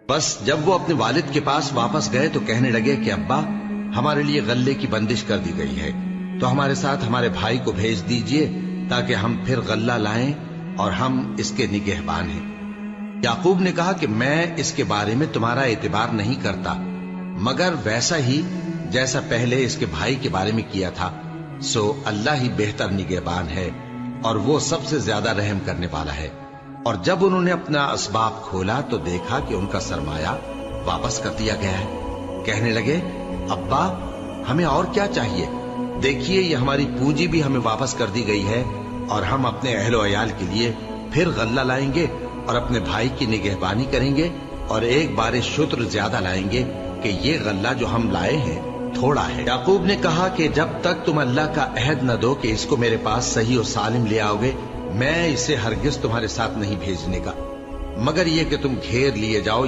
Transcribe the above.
بس جب وہ اپنے والد کے پاس واپس گئے تو کہنے لگے کہ ابا، ہمارے لیے غلے کی بندش کر دی گئی ہے، تو ہمارے ساتھ ہمارے بھائی کو بھیج دیجئے تاکہ ہم پھر غلہ لائیں اور ہم اس کے نگہبان ہیں۔ یعقوب نے کہا کہ میں اس کے بارے میں تمہارا اعتبار نہیں کرتا، مگر ویسا ہی جیسا پہلے اس کے بھائی کے بارے میں کیا تھا، سو اللہ ہی بہتر نگہبان ہے اور وہ سب سے زیادہ رحم کرنے والا ہے۔ اور جب انہوں نے اپنا اسباب کھولا تو دیکھا کہ ان کا سرمایہ واپس کر دیا گیا ہے۔ کہنے لگے، ابا ہمیں اور کیا چاہیے؟ دیکھیے یہ ہماری پونجی بھی ہمیں واپس کر دی گئی ہے، اور ہم اپنے اہل و عیال کے لیے پھر غلہ لائیں گے اور اپنے بھائی کی نگہبانی کریں گے، اور ایک بار شتر زیادہ لائیں گے کہ یہ غلہ جو ہم لائے ہیں تھوڑا ہے۔ یعقوب نے کہا کہ جب تک تم اللہ کا عہد نہ دو کہ اس کو میرے پاس صحیح و سالم لے آؤ گے، میں اسے ہرگز تمہارے ساتھ نہیں بھیجنے کا، مگر یہ کہ تم گھیر لیے جاؤ،